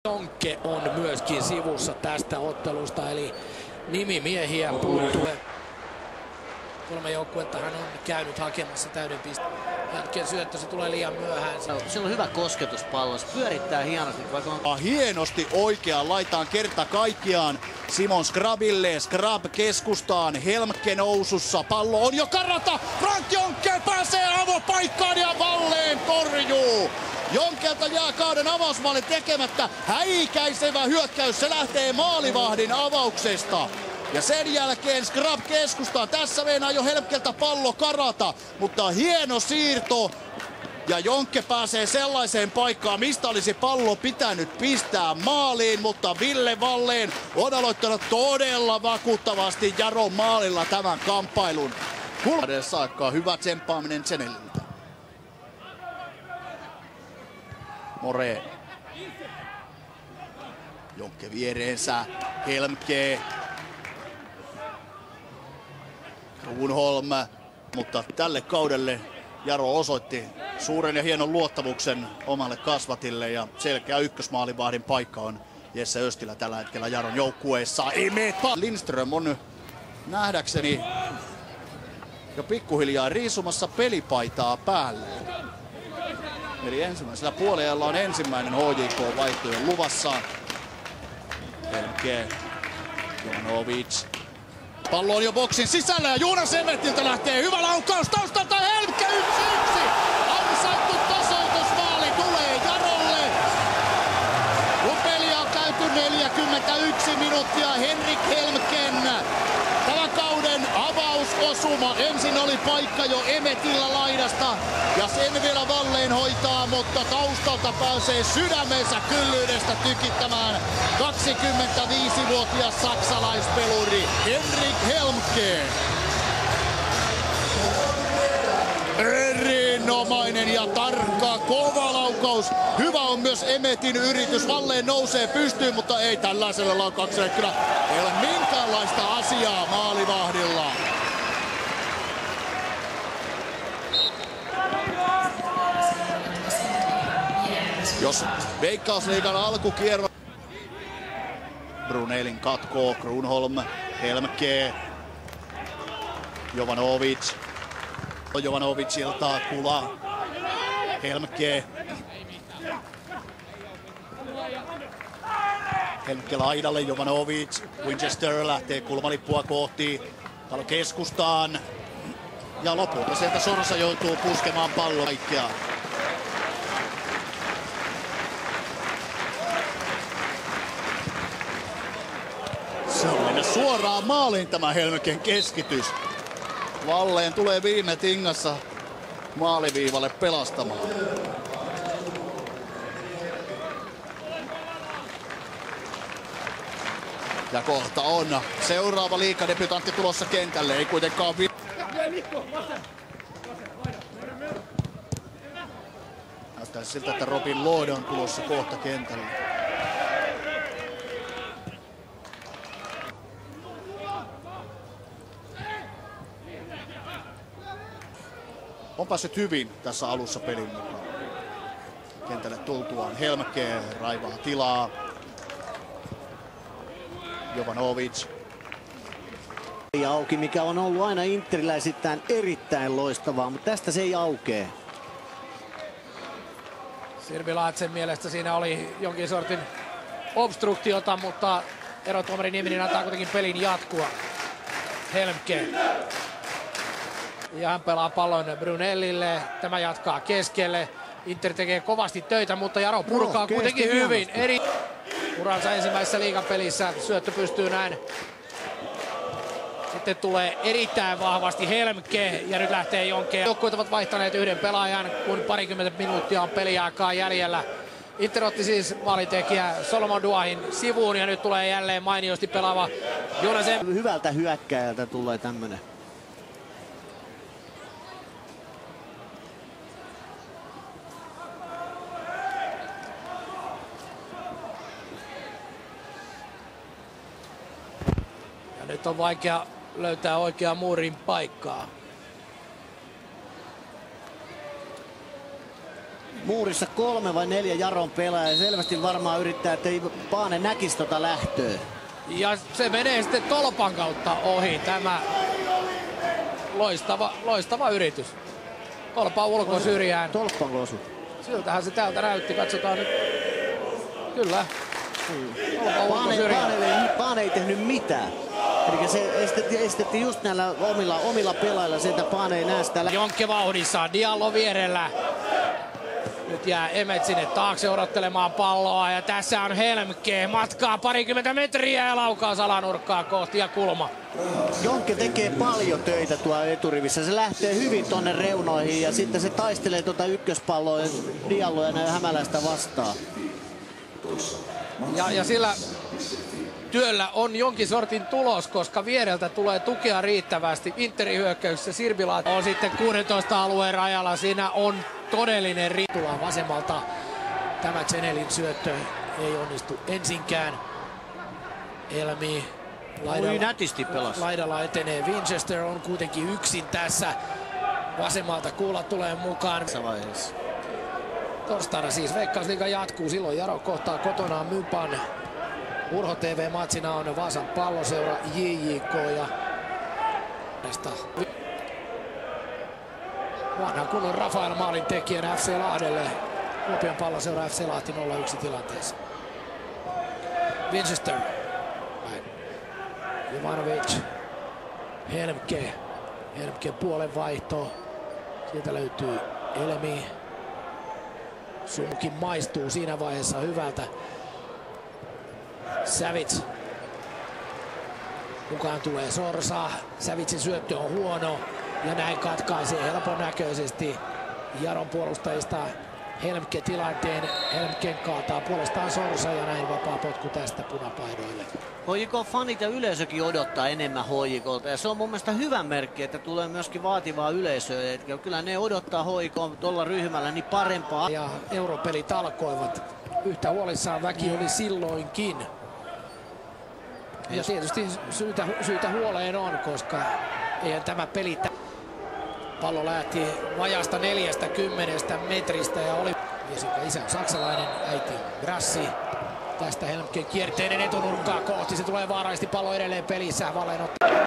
Jonke on myöskin sivussa tästä ottelusta, eli nimimiehiä puuttuu. 3 joukkuetta hän on käynyt hakemassa täyden pisteen. Hetken syöttö, se tulee liian myöhään. Sillä on hyvä kosketus pallossa, pyörittää hienosti. Hienosti oikeaan laitaan kerta kaikkiaan Simon Skrabille. Skrab keskustaan, Helmke nousussa, pallo on jo karata. Frank Jonke pääsee avopaikkaan ja Wallen torjuu. Jonkelta jää kauden avausmaali tekemättä. Häikäisevä hyökkäys, se lähtee maalivahdin avauksesta. Ja sen jälkeen Skrab keskustaan. Tässä meinaa jo Helmkeltä pallo karata, mutta hieno siirto. Ja Jonke pääsee sellaiseen paikkaan, mistä olisi pallo pitänyt pistää maaliin, mutta Ville Wallen on aloittanut todella vakuuttavasti Jaron maalilla tämän kamppailun. Saakka hyvä tsemppaaminen Zeneliltä. Moreen. Jonke viereensä, Helmke. Kruunholm, mutta tälle kaudelle Jaro osoitti suuren ja hienon luottamuksen omalle kasvatille ja selkeä ykkösmaalivahdin paikka on Jesse Östilä tällä hetkellä Jaron joukkueessa. Lindström on nähdäkseni jo pikkuhiljaa riisumassa pelipaitaa päälle. Eli ensimmäisellä puolella on ensimmäinen HJK-vaihtoehto luvassa. Helmke, Jovanovic. Pallo on jo boksin sisällä ja Jonas Emetiltä lähtee hyvä laukaus taustalta. Helmke 1-1. Ansaittu tasoitusmaali tulee Jarolle. Kun peli on käyty 41 minuuttia Henrik Helmken tämän kauden avausosuma. Ensin oli paikka jo Emetillä laidasta ja sen vielä Wallen hoitaa, mutta taustalta pääsee sydämensä kyllyydestä tykittämään 25-vuotias saksalaispeluri Henrik Helmke. Erinomainen ja tarkka, kova laukaus. Hyvä on myös Emetin yritys. Wallen nousee pystyyn, mutta ei tällaisella laukauksella. Kyllä ei ole minkäänlaista asiaa maalivahdilla. Jos Veikkausliigan alkukierros Brunelin katkoo, Kruunholm, Helmke, Jovanovic. Jovanovicilta Kula, Helmke. Helmke laidalle, Jovanovic, Winchester lähtee kulmalippua kohti, pallo keskustaan. Ja lopulta sieltä Sorsa joutuu puskemaan palloa kaikkea. Se on mennä suoraan maaliin tämä Helmken keskitys. Wallen tulee viime tingassa maaliviivalle pelastamaan. Ja kohta on seuraava liigadebutantti tulossa kentälle. Ei kuitenkaan näyttää siltä, että Robin Lord on tulossa kohta kentälle. On päässyt hyvin tässä alussa pelin mukaan. Kentälle tultuaan Helmke raivaa tilaa. Jovanovic. Auki, mikä on ollut aina interiläisittäin erittäin loistavaa, mutta tästä se ei aukee. Sirvilaatsen mielestä siinä oli jonkin sortin obstruktiota, mutta erotuomari Nieminen antaa kuitenkin pelin jatkua. Helmke. Ja hän pelaa pallon Brunellille. Tämä jatkaa keskelle. Inter tekee kovasti töitä, mutta Jaro purkaa kuitenkin hyvin. Uransa ensimmäisessä liigapelissä syöttö pystyy näin. Sitten tulee erittäin vahvasti Helmke ja nyt lähtee Jonke. Joukkueet ovat vaihtaneet yhden pelaajan, kun parikymmentä minuuttia on peliaikaa jäljellä. Inter otti siis maalintekijä Solomon Duahin sivuun ja nyt tulee jälleen mainiosti pelaava Jonas. Hyvältä hyökkääjältä tulee tämmönen. Nyt on vaikea löytää oikeaa muurin paikkaa. muurissa 3 vai 4 Jaron pelaajaa. Selvästi varmaan yrittää, että ei Paane näkisi tota lähtöä. Ja se menee sitten tolpan kautta ohi. Tämä loistava yritys. Tolpa ulkosyrjään. Tolppan osu. Siltähän se täältä näytti. Katsotaan nyt. Kyllä. Paane ei tehnyt mitään. Eli se estettiin just näillä omilla pelailla se, että Paane ei näe sitä. Jonkke vauhdissa, Diallo vierellä. Nyt jää Emet sinne taakse odottelemaan palloa ja tässä on Helmke. Matkaa parikymmentä metriä ja laukaus alanurkkaa kohti ja kulma. Jonkke tekee paljon töitä tuolla eturivissä. Se lähtee hyvin tonne reunoihin ja sitten se taistelee tuota ykköspalloa ja Dialloa ja Hämäläistä vastaan. Ja sillä työllä on jonkin sortin tulos, koska viereltä tulee tukea riittävästi. Interin hyökkäyksessä Sirbilaat on sitten 16 alueen rajalla. Siinä on todellinen ritula vasemmalta. Tämä Zenelin syöttö ei onnistu ensinkään. Elmi laidalla etenee. Winchester on kuitenkin yksin tässä. Vasemmalta Kuula tulee mukaan. Torstaina siis Veikkausliiga jatkuu. Silloin Jaro kohtaa kotonaan Mypan. Urho TV-matsina on Vaasan Palloseura, JJK ja tästä vanha kunnon Rafael maalin tekijänä FC Lahdelle. Kuopion Palloseura FC Lahti 0-1 tilanteessa. Winchester. Jovanovic. Helmke puolen vaihto. Sieltä löytyy Elmi. Sumukin maistuu siinä vaiheessa hyvältä. Savits. Mukaan tulee Sorsa. Savitsin syöttö on huono. Ja näin katkaisee helpon näköisesti Jaron puolustajista Helmke tilanteen. Helmken kaataa puolestaan Sorsa ja näin vapaa potku tästä punapaidoille. HJK-fanit ja yleisökin odottaa enemmän HJK:lta ja se on mun mielestä hyvä merkki, että tulee myöskin vaativaa yleisöä. Että kyllä ne odottaa HJK tuolla ryhmällä niin parempaa. Ja europelit alkoivat. Yhtä huolissaan väki oli silloinkin. Ja tietysti syytä huoleen on, koska eihän tämä peli... Pallo lähti vajasta 40 metristä ja oli... Mies, jonka isä on saksalainen, äiti on Grassi. Tästä Helmken kierteinen etunurkkaa kohti. Se tulee vaarallisesti, pallo edelleen pelissä. Valleen ottaa.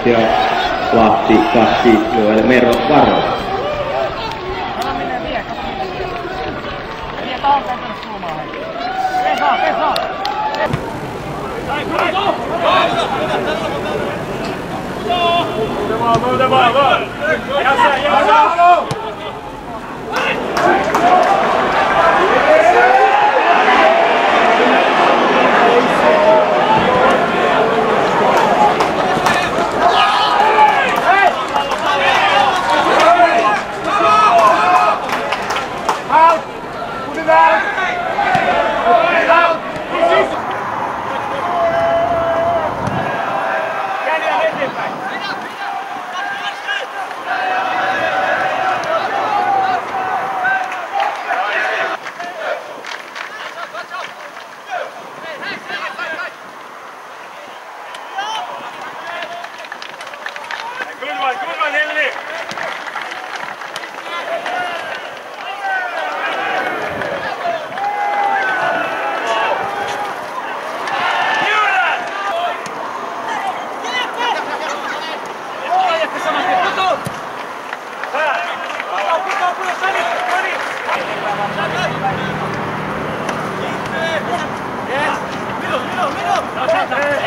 ja Lahti 2, Joel Mero Varo. Yes! Middle!